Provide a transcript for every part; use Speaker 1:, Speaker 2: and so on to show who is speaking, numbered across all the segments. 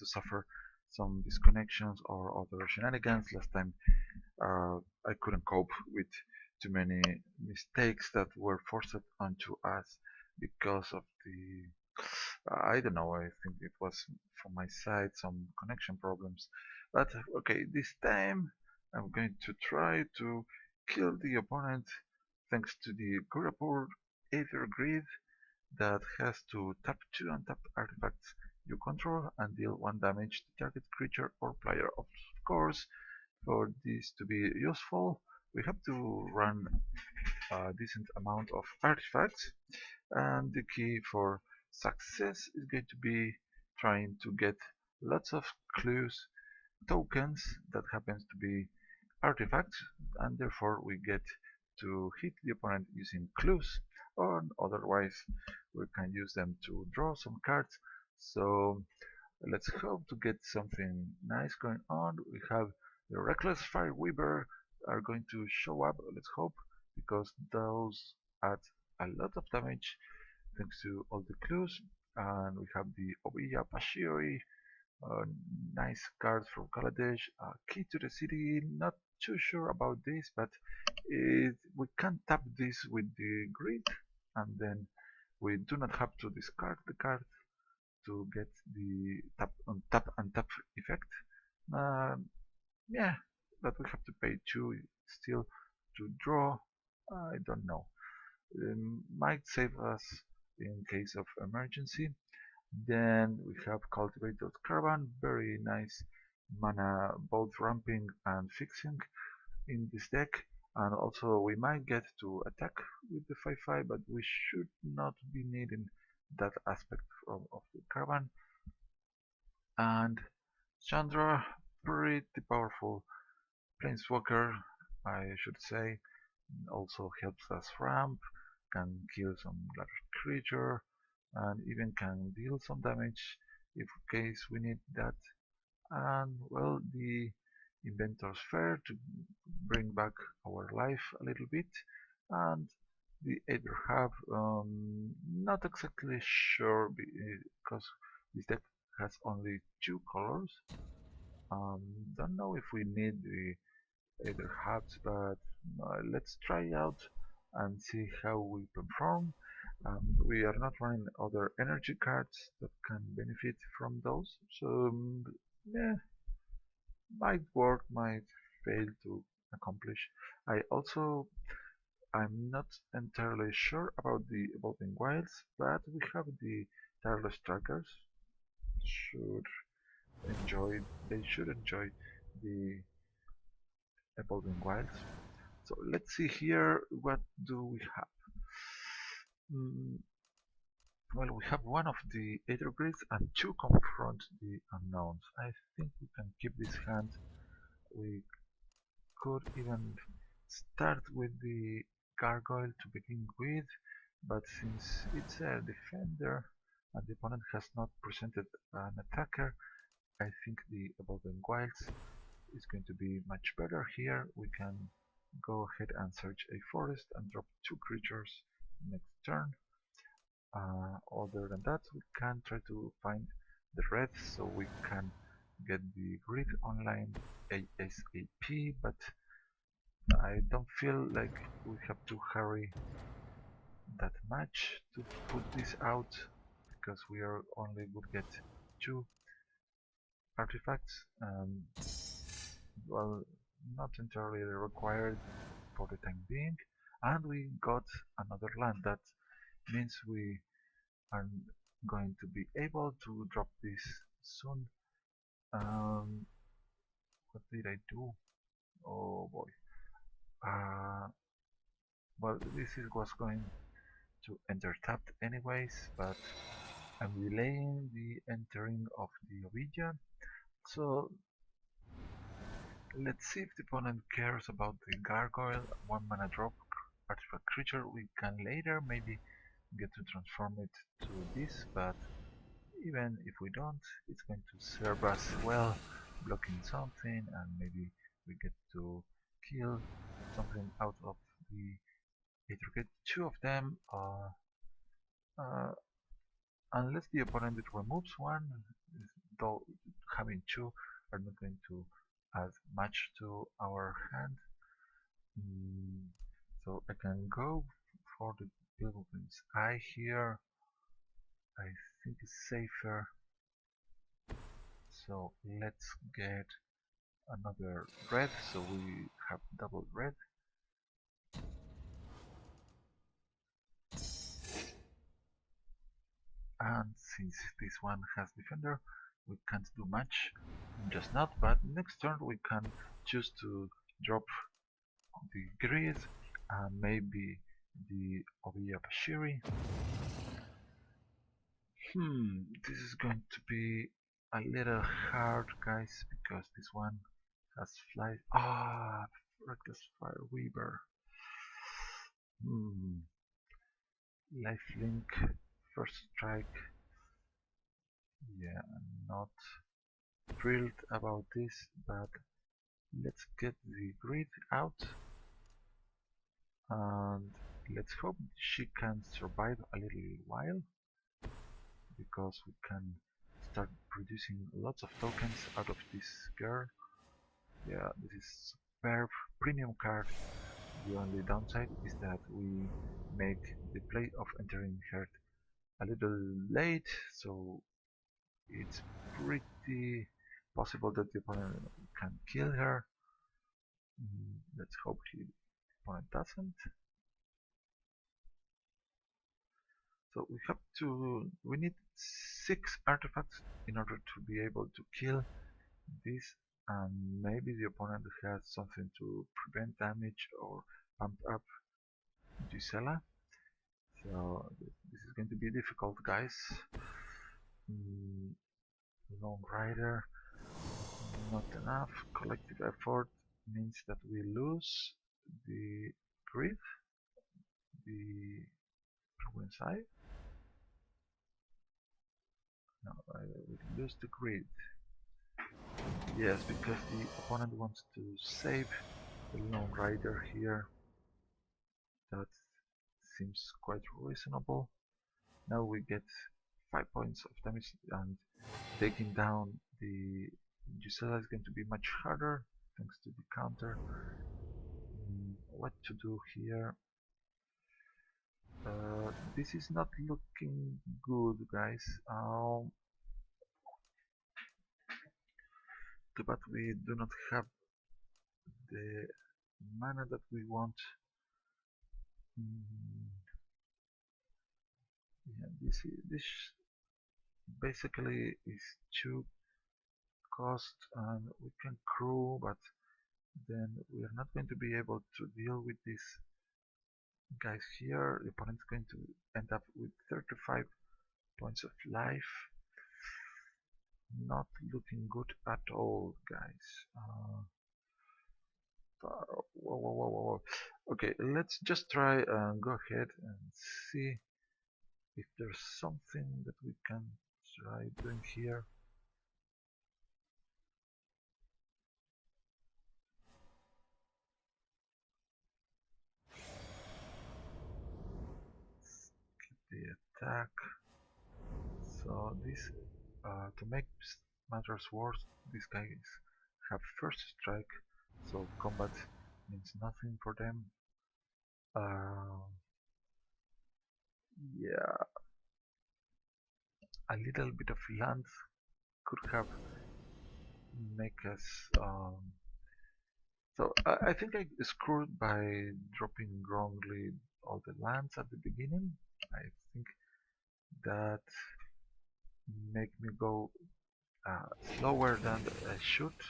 Speaker 1: suffer some disconnections or other shenanigans. Last time I couldn't cope with too many mistakes that were forced onto us because of I don't know, I think it was from my side some connection problems. But okay, this time I'm going to try to kill the opponent thanks to the Ghirapur Æther Grid that has to tap 2 untapped artifacts you control and deal 1 damage to target creature or player. Of course, for this to be useful, we have to run a decent amount of artifacts, and the key for success is going to be trying to get lots of clues tokens that happens to be artifacts, and therefore we get to hit the opponent using clues, or otherwise we can use them to draw some cards. So let's hope to get something nice going on. We have the Reckless Fireweaver are going to show up, let's hope, because those add a lot of damage thanks to all the clues. And we have the Obiya Pashiori, nice card from Kaladesh, Key to the City. Not too sure about this, but we can tap this with the grid, and then we do not have to discard the card to get the tap and tap effect. Yeah, but we have to pay 2 still to draw. I don't know. Might save us in case of emergency. Then we have Cultivated Caravan, very nice mana, both ramping and fixing in this deck. And also we might get to attack with the 5/5, but we should not be needing that aspect of the Caravan. And Chandra, pretty powerful Planeswalker, I should say. Also helps us ramp, can kill some large creature, and even can deal some damage if case we need that. And well, the Inventor's Fair to bring back our life a little bit, and the Aether Hub, not exactly sure because this deck has only 2 colors. Don't know if we need the Aether Hubs, but let's try out and see how we perform. We are not running other energy cards that can benefit from those, so yeah, might work, might fail to accomplish. I'm not entirely sure about the Evolving Wilds, but we have the Tireless Strikers. Should they should enjoy the Evolving Wilds. So let's see here, what do we have? Well, we have one of the Æther Grids and 2 confront the unknowns. I think we can keep this hand. We could even start with the Gargoyle to begin with, but since it's a defender and the opponent has not presented an attacker, I think the Evolving Wilds is going to be much better here. We can go ahead and search a forest and drop 2 creatures next turn. Other than that, we can try to find the red so we can get the grid online ASAP, but I don't feel like we have to hurry that much to put this out, because we are only would get 2 artifacts, and well, not entirely required for the time being. And we got another land. That means we are going to be able to drop this soon. What did I do? Oh boy. Well, was going to enter tapped anyways, but I'm delaying the entering of the Ovidia. So let's see if the opponent cares about the Gargoyle, 1 mana drop artifact creature. We can later maybe get to transform it to this, but even if we don't, it's going to serve us well, blocking something, and maybe we get to kill something out of the Æther Grid. 2 of them, unless the opponent removes one, though having two are not going to add much to our hand. So I can go for the Pilgrim's Eye here. I think it's safer. So let's get another red, so we have double red. And since this one has defender, we can't do much, just not, but next turn we can choose to drop the grid and maybe the Obiya Bashiri. This is going to be a little hard, guys, because this one has fly. Reckless Fire Weaver. Lifelink, first strike. Yeah, I'm not thrilled about this, but let's get the grid out and let's hope she can survive a little while, because we can start producing lots of tokens out of this girl. Yeah, this is superb premium card. The only downside is that we make the play of entering her a little late, so it's pretty possible that the opponent can kill her. Let's hope the opponent doesn't. So we need 6 artifacts in order to be able to kill this, and maybe the opponent has something to prevent damage or pump up Gisela. So this is going to be difficult, guys. Lone Rider, not enough. Collective effort means that we lose the grid, the Ruin's Eye. No, we lose the grid. Yes, because the opponent wants to save the Lone Rider here. That seems quite reasonable. Now we get 5 points of damage, and taking down the Gisela is going to be much harder thanks to the counter. What to do here? This is not looking good, guys. But we do not have the mana that we want. Yeah, this basically is 2 cost, and we can crew, but then we are not going to be able to deal with these guys here. The opponent is going to end up with 35 points of life. Not looking good at all, guys. Whoa. Okay, let's just try and go ahead and see if there's something that we can try doing here. Skip the attack. So this, to make matters worse, these guys have first strike, so combat means nothing for them. Yeah, a little bit of land could have make us. So I think I screwed by dropping wrongly all the lands at the beginning. I think that make me go slower than I should.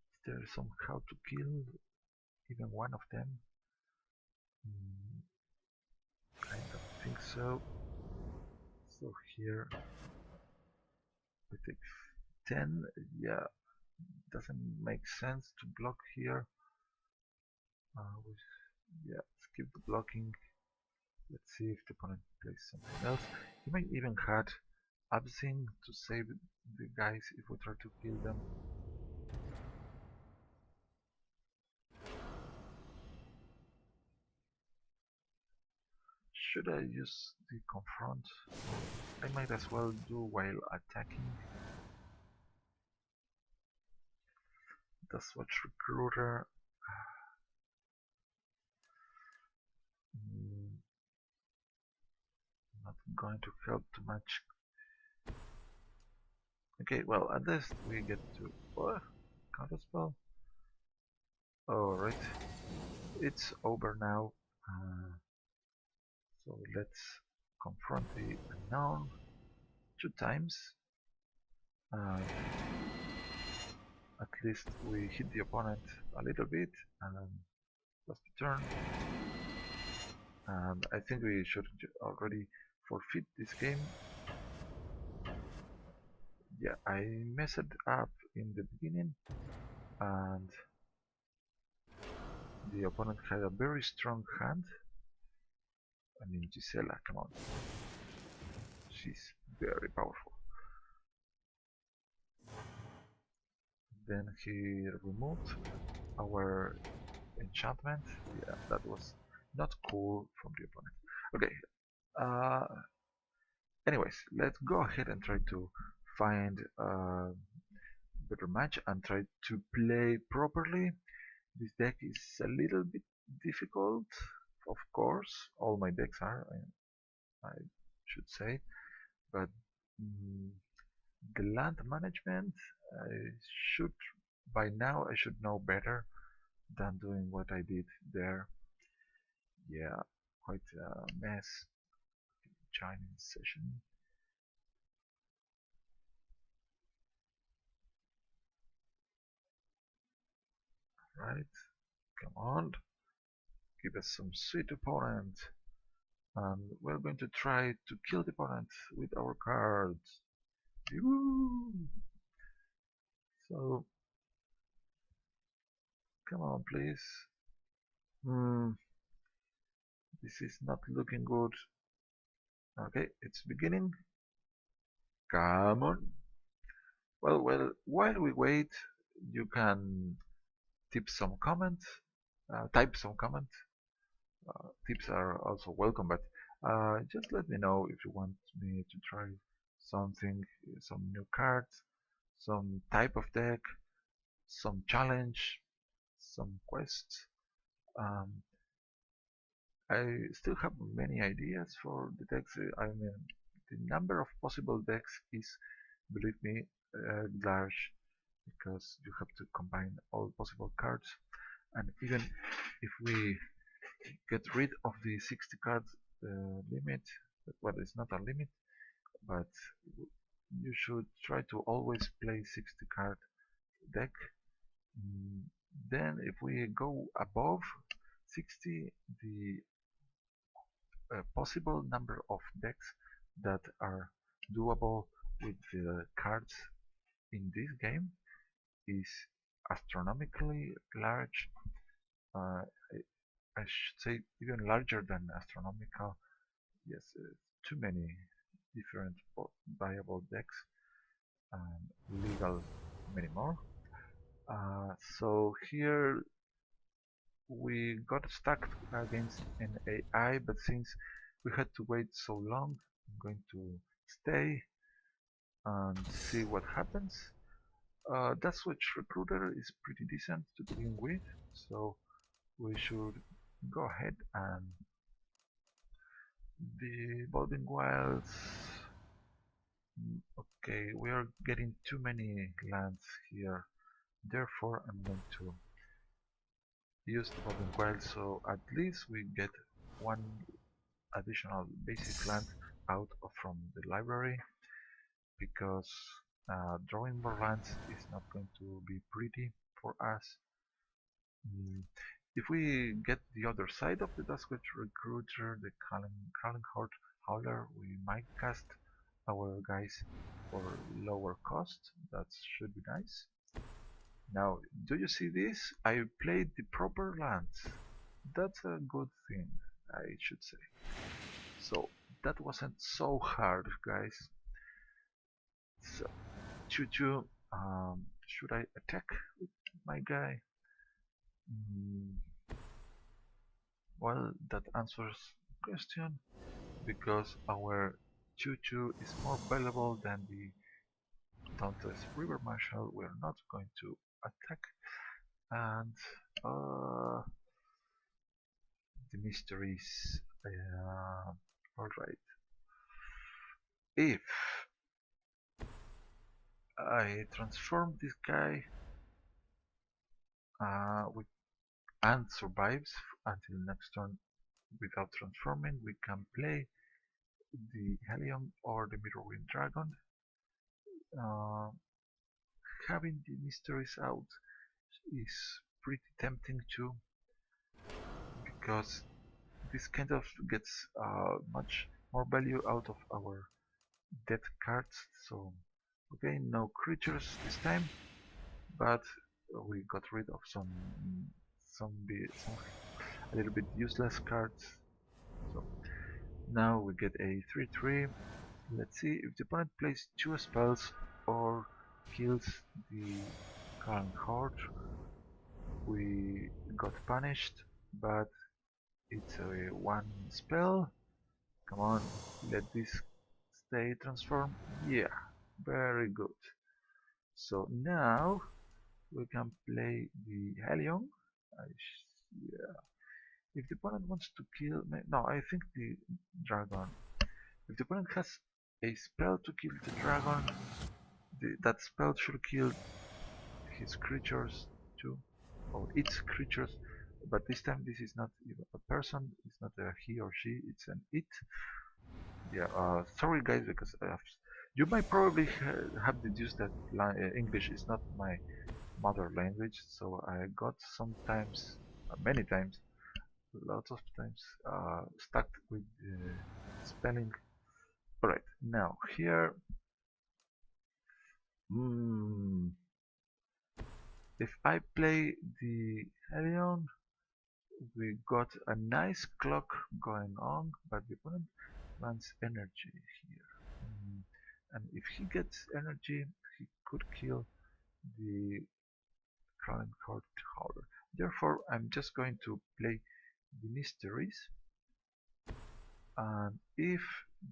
Speaker 1: Is there somehow to kill even one of them? I don't think so. So here we take 10. Yeah, doesn't make sense to block here. Yeah, skip the blocking. Let's see if the opponent plays something else. He might even had Absing to save the guys if we try to kill them. Should I use the confront? I might as well do while attacking. That's what recruiter. Mm, not going to help too much. Okay, well, at least we get to counterspell. Alright, it's over now. So let's confront the unknown 2 times. At least we hit the opponent a little bit and lost the turn. And I think we should already forfeit this game. Yeah, I messed up in the beginning, and the opponent had a very strong hand. I mean, Gisela, come on. She's very powerful. Then he removed our enchantment. Yeah, that was not cool from the opponent. Okay, anyways, let's go ahead and try to find a better match and try to play properly. This deck is a little bit difficult, of course. All my decks are, I should say, but mm, the land management, I should, by now, I should know better than doing what I did there. Yeah, quite a mess. Chinese session. Right, come on, give us some sweet opponent. And we're going to try to kill the opponent with our cards. Woo! So, come on, please. This is not looking good. Okay, it's beginning. Come on. Well, while we wait, you can tip some comment, type some comment. Tips are also welcome, but just let me know if you want me to try something, some new cards, some type of deck, some challenge, some quests. Um, I still have many ideas for the decks. I mean, the number of possible decks is, believe me, large because you have to combine all possible cards. And even if we get rid of the 60 cards limit, well, it's not a limit, but you should try to always play 60 card deck. Mm, Then if we go above 60, the possible number of decks that are doable with the cards in this game is astronomically large. I should say even larger than astronomical. Yes, too many different viable decks and legal many more. So here we got stuck against an AI, but since we had to wait so long, I'm going to stay and see what happens. That switch recruiter is pretty decent to begin with, so we should go ahead and the evolving wilds. Okay, we are getting too many lands here, therefore I'm going to use the evolving wilds so at least we get one additional basic land out from the library, because drawing more lands is not going to be pretty for us. If we get the other side of the Duskwitch Recruiter, the Crawling Horde Howler, we might cast our guys for lower cost. That should be nice. Now, do you see this? I played the proper lands. That's a good thing, I should say. So, that wasn't so hard, guys. So, Choo-Choo, should I attack with my guy? Well, that answers the question, because our 2/2 is more valuable than the Dauntless River Marshal. We're not going to attack, and the mysteries. Alright. If I transform this guy with and survives until next turn without transforming, we can play the Helium or the Mirrorwind Dragon. Uh, Having the mysteries out is pretty tempting too, because this kind of gets much more value out of our dead cards. So okay, no creatures this time, but we got rid of some a little bit useless cards. So now we get a 3/3. Let's see if the opponent plays 2 spells or kills the Calm Horde. We got punished, but it's a 1 spell. Come on, let this stay transformed. Yeah, very good. So now we can play the Helion. Yeah. If the opponent wants to kill me, no, I think the dragon. If the opponent has a spell to kill the dragon, that spell should kill his creatures too, or its creatures. But this time this is not even a person, it's not a he or she, it's an it. Yeah, sorry guys, because you might probably have deduced that English is not my mother language, so I got sometimes, many times, lots of times, stuck with spelling. Alright, now here, if I play the Helion, we got a nice clock going on, but the opponent wants energy here. And if he gets energy, he could kill the Crown Court Holder. Therefore, I'm just going to play the Mysteries, and if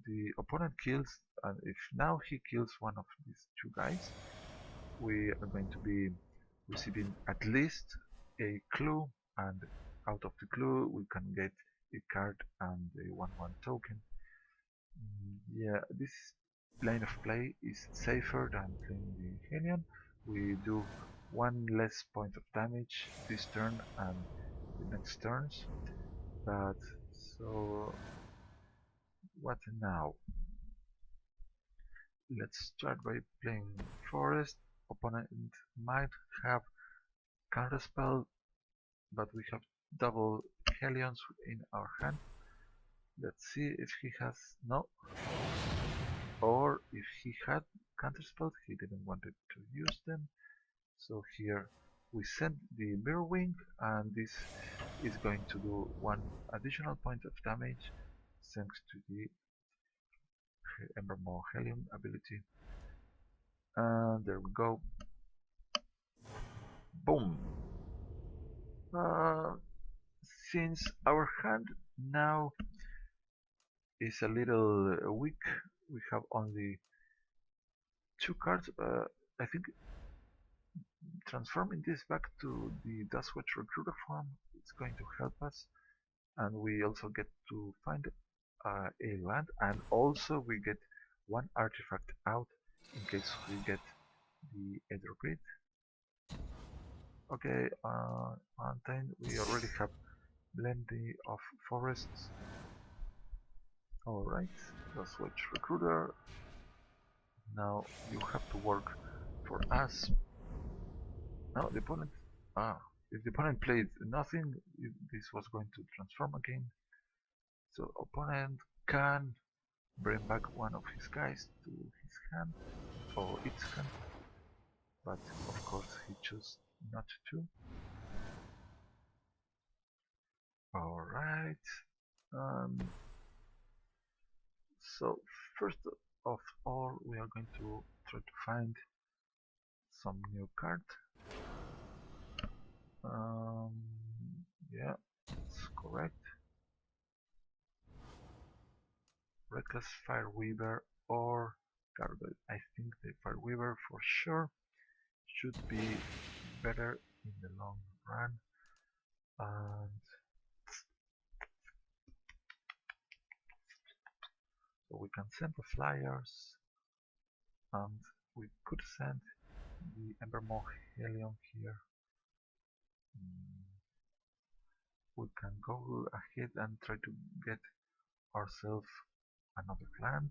Speaker 1: the opponent kills, and if now he kills one of these 2 guys, we are going to be receiving at least a clue, and out of the clue we can get a card and a 1/1 token. Yeah, this line of play is safer than playing the Helion. We do 1 less point of damage this turn and the next turns. But so what now? Let's start by playing Forest. Opponent might have counterspell, but we have double Helions in our hand. Let's see if he has no, or if he had counterspell, he didn't want to use them. So here we send the Mirrorwing, and this is going to do 1 additional point of damage thanks to the Embermaw Helium ability. And there we go. Boom! Since our hand now is a little weak, we have only 2 cards. I think transforming this back to the Dustwatch Recruiter form is going to help us, and we also get to find a land, and also we get 1 artifact out in case we get the Æther Grid. Okay, Mountain, we already have plenty of forests. Alright, Dustwatch Recruiter. Now you have to work for us. Now the opponent, if the opponent played nothing, this was going to transform again. So opponent can bring back one of his guys to his hand, or its hand, but of course he chose not to. Alright, so first of all we are going to try to find some new card. Yeah, that's correct. Reckless Fireweaver or Gargoyle. I think the Fireweaver for sure should be better in the long run. And so we can send the flyers, and we could send the Embermore Helion here. We can go ahead and try to get ourselves another land.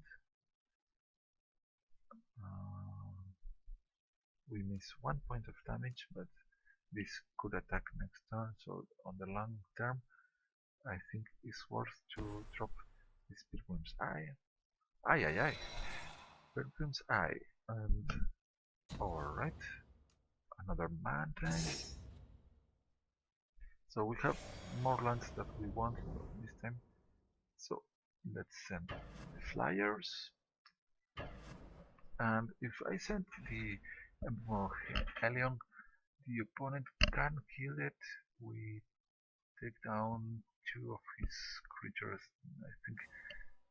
Speaker 1: We miss 1 point of damage, but this could attack next turn, so on the long term I think it's worth to drop this Pilgrim's Eye. Aye. Pilgrim's Eye. And alright. Another mountain. So we have more lands that we want this time. So let's send the flyers. And if I send the Helion, the opponent can kill it. We take down 2 of his creatures. I think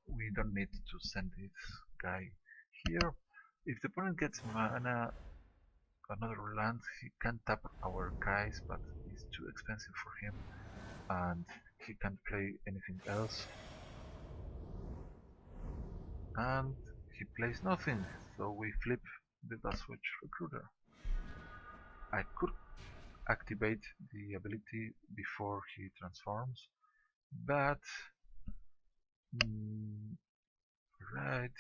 Speaker 1: we don't need to send this guy here. If the opponent gets mana, another land, he can tap our guys, but it's too expensive for him, and he can't play anything else. And he plays nothing, so we flip the Dustwitch Recruiter. I could activate the ability before he transforms, but right,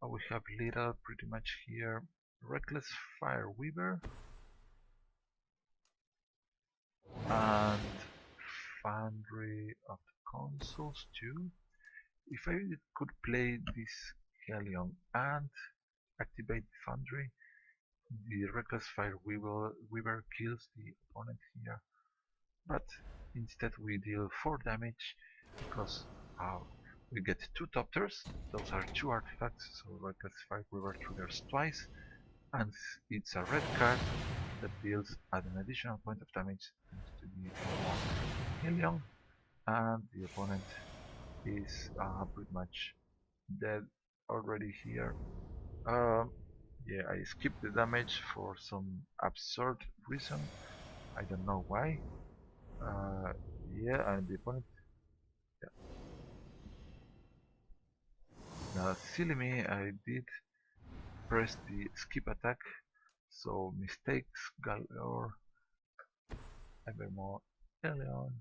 Speaker 1: we have little pretty much here. Reckless Fireweaver and Foundry of the Consuls too. If I could play this Helion and activate Foundry, the Reckless Fireweaver kills the opponent here, but instead we deal 4 damage because we get 2 Topters. Those are 2 artifacts, so Reckless Fireweaver triggers twice, and it's a red card that deals an additional point of damage thanks to the Helion, and the opponent is pretty much dead already here. Yeah, I skipped the damage for some absurd reason. I don't know why. Yeah, and the opponent. Yeah. Silly me, I did press the skip attack, so mistakes galore. Evermore Elion,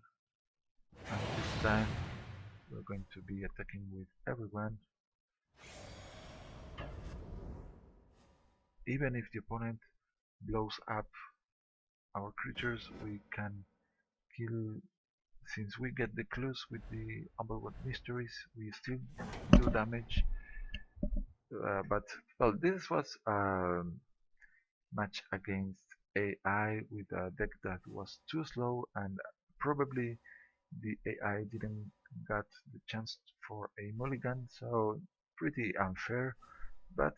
Speaker 1: and this time we're going to be attacking with everyone. Even if the opponent blows up our creatures, we can kill. Since we get the clues with the Umberwood Mysteries, we still do damage. But well, this was a match against AI with a deck that was too slow, and probably the AI didn't get the chance for a mulligan, so pretty unfair. But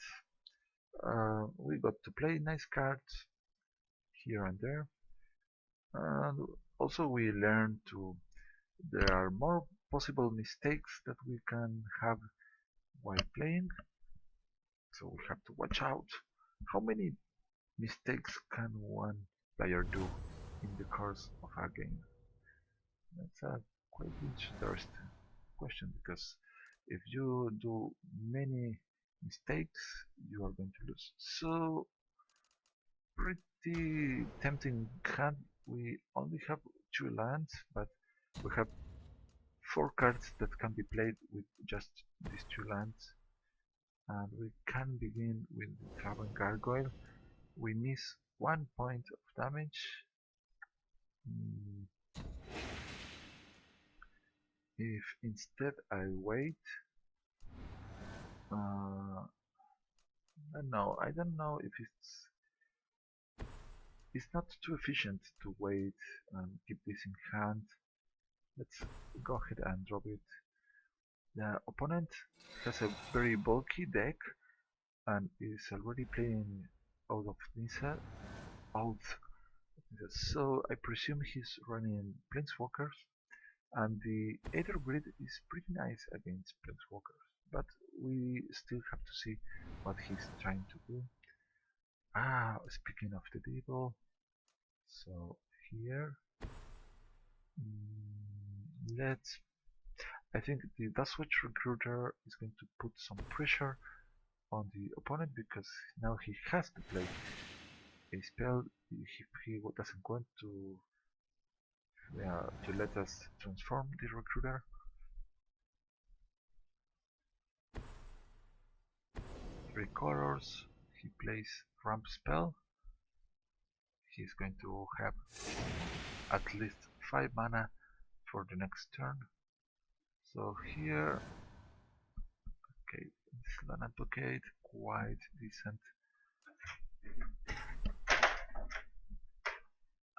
Speaker 1: we got to play nice cards here and there, and also we learned to there are more possible mistakes that we can have while playing, so we have to watch out. How many mistakes can one player do in the course of a game? That's a quite interesting question, because if you do many mistakes, you are going to lose. So pretty tempting hand. We only have 2 lands, but we have 4 cards that can be played with just these 2 lands. And we can begin with the Carbon Gargoyle. We miss 1 point of damage. If instead I wait, no, I don't know if it's not too efficient to wait and keep this in hand. Let's go ahead and drop it. The opponent has a very bulky deck and is already playing out of Nisa, so I presume he's running Planeswalkers, and the Æther Grid is pretty nice against Planeswalkers. but we still have to see what he's trying to do. Speaking of the devil, so here, let's. I think the Daswitch recruiter is going to put some pressure on the opponent because now he has to play a spell if he doesn't want to let us transform the recruiter. Three colors. He plays ramp spell. He's going to have at least 5 mana for the next turn. So here, okay, this is an advocate, quite decent.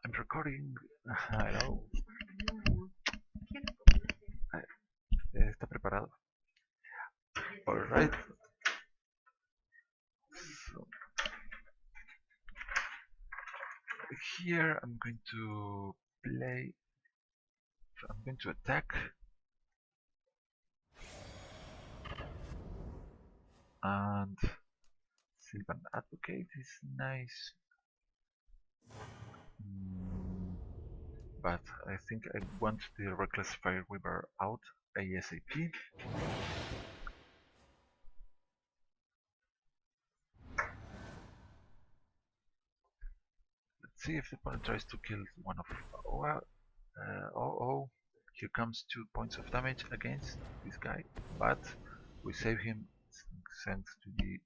Speaker 1: I'm recording. I know. Está preparado. Alright. So here I'm going to play. I'm going to attack. And Sylvan Advocate is nice. But I think I want the Reckless Fire Weaver out ASAP. Let's see if the opponent tries to kill one of. Oh, here comes 2 points of damage against this guy, but we save him thanks to the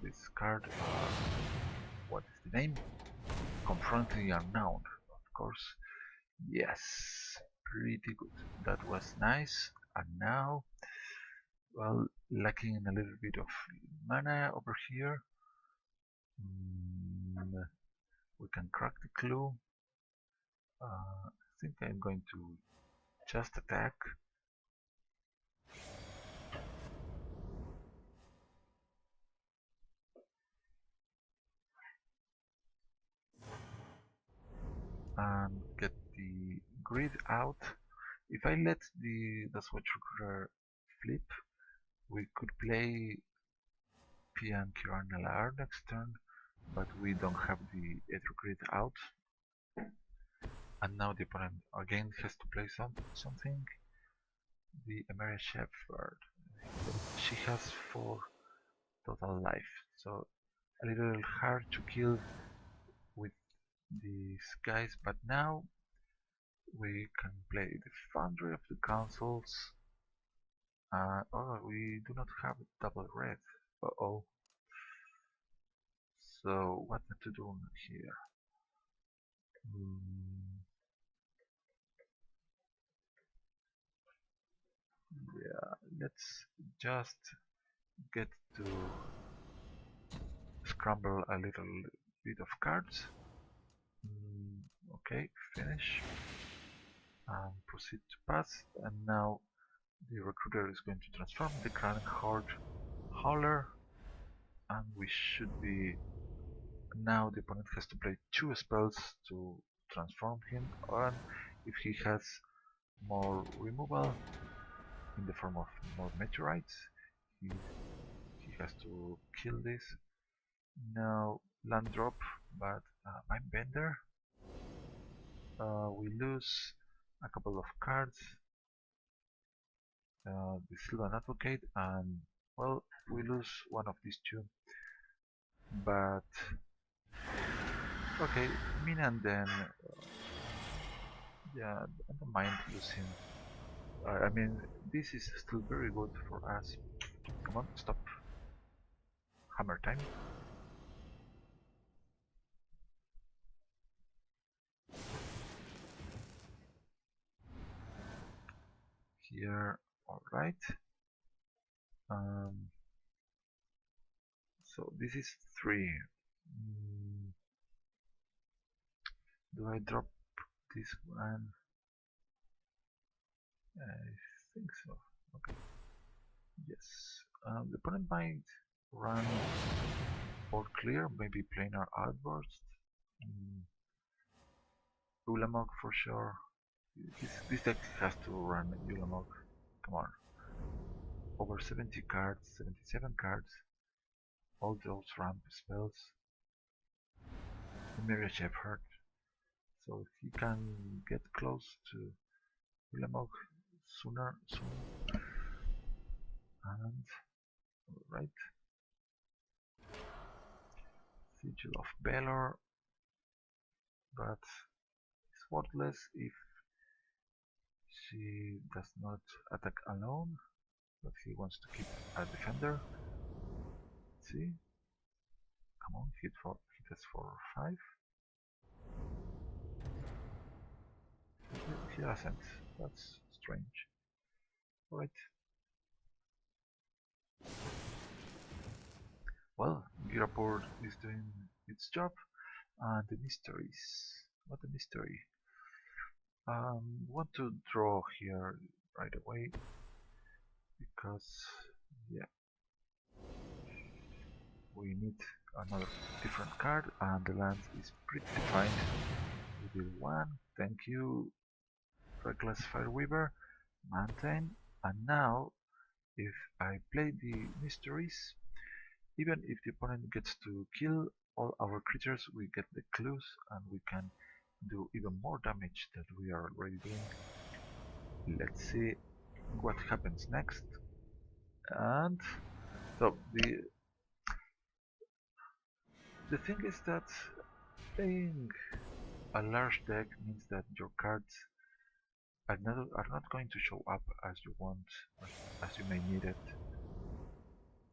Speaker 1: this card. What is the name? Confront the Unknown, of course. Yes, pretty good. That was nice. And now, well, lacking a little bit of mana over here. We can crack the clue. I think I'm going to just attack. And get the grid out. If I let the Switch recruiter flip, we could play Pian Kiran next turn, but we don't have the Æther Grid out. And now the opponent again has to play something. The Emeria Shepherd. She has 4 total life, so a little hard to kill with these guys, but now we can play the Foundry of the Councils. Oh, we do not have double red. Uh-oh. So what to do here? Yeah, let's just get to scramble a little bit of cards. Okay, finish. And proceed to pass. And now the recruiter is going to transform the Crank Horde Howler. And we should be. Now the opponent has to play 2 spells to transform him. And if he has more removal in the form of more meteorites, he has to kill this. Now land drop, but Mind Bender. We lose a couple of cards. The Sylvan Advocate, and well, we lose one of these 2. But okay, Mina, and then yeah, I don't mind losing. I mean, this is still very good for us. Come on, stop. Hammer time. Here, alright. So this is 3. Do I drop this one? I think so. Okay. Yes. The opponent might run or clear, maybe planar outburst. Ulamog for sure. This deck has to run Ulamog. Come on. over 70 cards, 77 cards, all those ramp spells, Myriad Shepherd, so he can get close to Willamog soon, and right, Sigil of Balor, but it's worthless if she does not attack alone, but he wants to keep a defender. Let's see, come on, hit us for 5. He doesn't, that's strange. Alright. Well, Ghirapur is doing its job, and the mysteries. What a mystery. Want to draw here right away because, yeah, we need another different card, and the land is pretty defined. We deal 1, thank you, Reckless Fireweaver, Mountain, and now if I play the mysteries, even if the opponent gets to kill all our creatures, we get the clues and we can do even more damage than we are already doing. Let's see what happens next. And so the thing is that playing a large deck means that your cards are not going to show up as you want, as you may need it.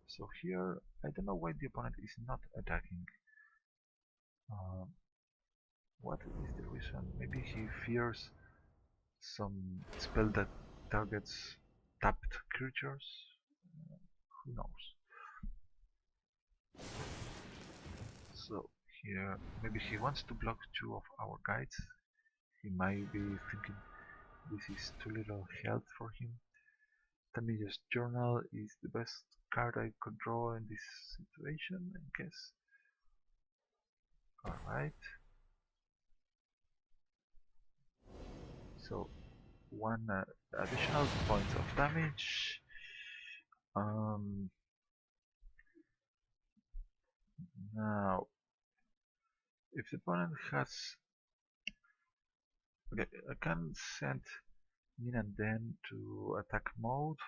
Speaker 1: So here, I don't know why the opponent is not attacking. What is the reason? Maybe he fears some spell that targets tapped creatures? Who knows? So here, maybe he wants to block 2 of our guides. He might be thinking this is too little health for him. Tamiya's Journal is the best card I could draw in this situation, I guess. Alright. So, 1 additional points of damage. Now, if the opponent has... Okay, I can send Min and Den to attack mode.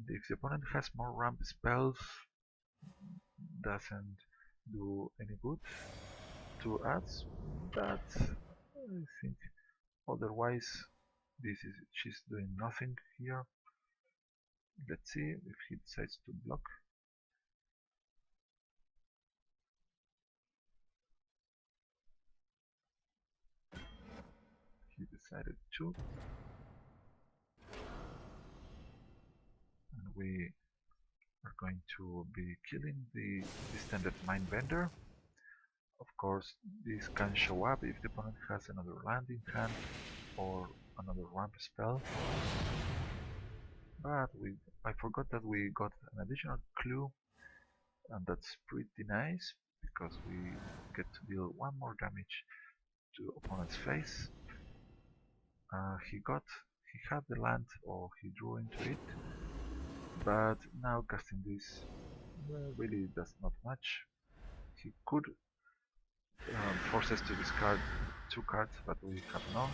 Speaker 1: If the opponent has more ramp spells, doesn't do any good to us, but I think otherwise she's doing nothing here. Let's see if he decides to block. He decided to, and we are going to be killing the extended Mindbender. Of course, this can show up if the opponent has another land in hand or another ramp spell. But I forgot that we got an additional clue, and that's pretty nice because we get to deal 1 more damage to opponent's face. He had the land, or he drew into it, but now casting this really does not much. He could force us to discard 2 cards, but we have none.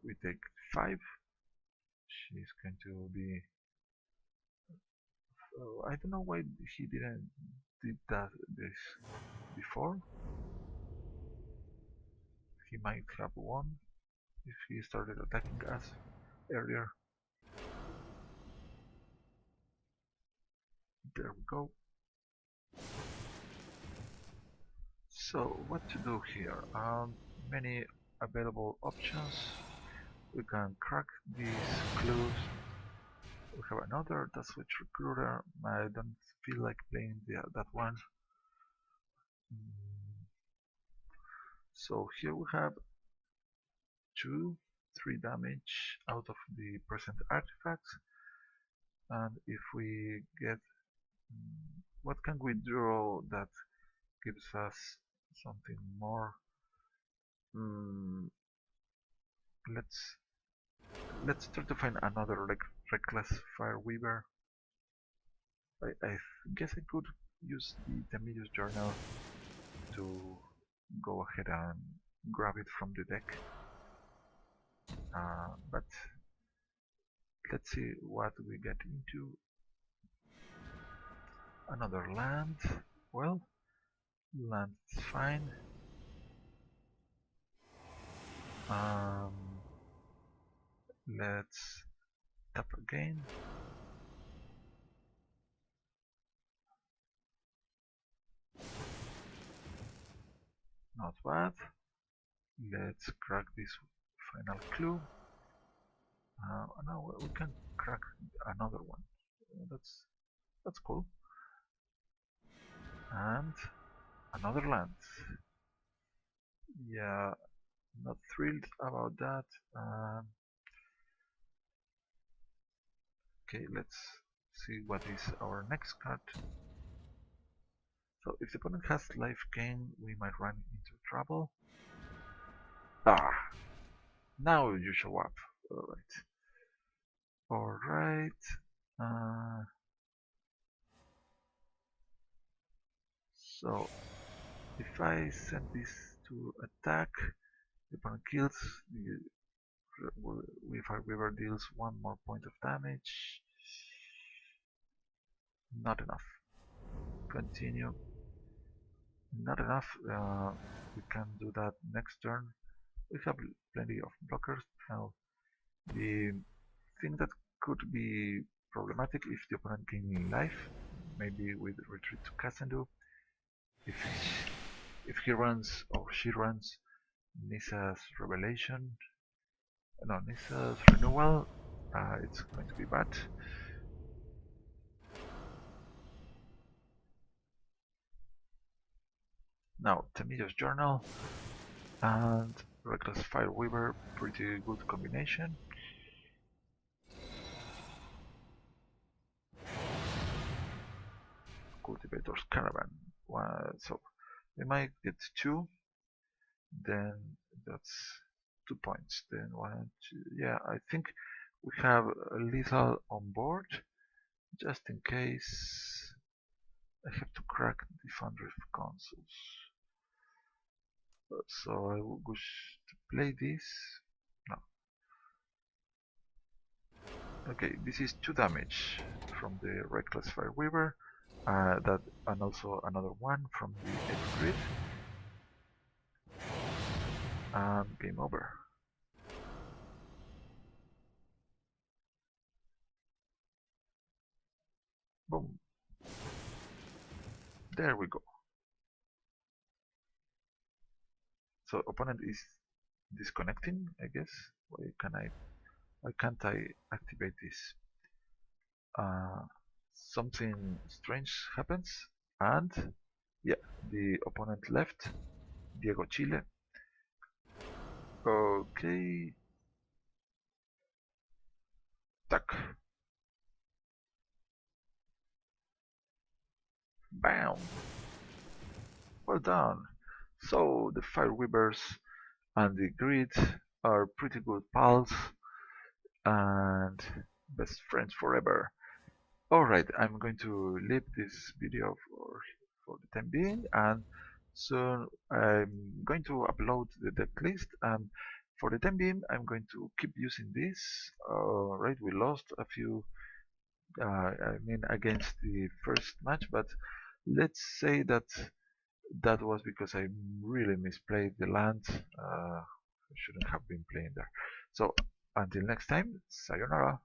Speaker 1: We take 5. She's going to be... I don't know why he didn't did this before. He might have won if he started attacking us earlier. There we go. So what to do here? Many available options. We can crack these clues. We have another Death Switch Recruiter. I don't feel like playing that one. So here we have 3 damage out of the present artifacts, and if we get what can we draw that gives us something more? let's try to find another like reckless fire weaver. I guess I could use the Temidus journal to go ahead and grab it from the deck. But let's see what we get into. Another land. Well, land is fine. Let's tap again. Not bad. Let's crack this final clue. Now we can crack another one. That's cool. And another land. Yeah, not thrilled about that. Okay, let's see what is our next card. So if the opponent has life gain, we might run into trouble. Now you show up. Alright. So if I send this to attack, the opponent kills, the Fire Weaver deals one more point of damage. Not enough. Continue. Not enough. We can do that next turn. We have plenty of blockers. Now, the thing that could be problematic if the opponent gains life, maybe with retreat to Kasendu. If he runs or she runs Nissa's Revelation, no, Nissa's Renewal, it's going to be bad. Now, Temidus Journal and Reckless Fire Weaver, pretty good combination. Cultivator's Caravan. So we might get 2, then that's 2 points. Then 1, 2, yeah, I think we have a lethal on board, just in case I have to crack the Foundry of Consuls. So I will wish to play this. No. Okay, this is 2 damage from the Reckless Fire Weaver. That and also another one from the Æther Grid. And game over. Boom. There we go. So opponent is disconnecting, I guess. Why can't I activate this? Something strange happens, and yeah, the opponent left. Diego Chile. Okay. Tuck. Bam. Well done. So the Fire Weavers and the Grid are pretty good pals and best friends forever. Alright, I'm going to leave this video for the time being, and soon I'm going to upload the deck list. For the time being, I'm going to keep using this. Right, we lost a few, against the first match, but let's say that that was because I really misplayed the land. I shouldn't have been playing there. So until next time, sayonara.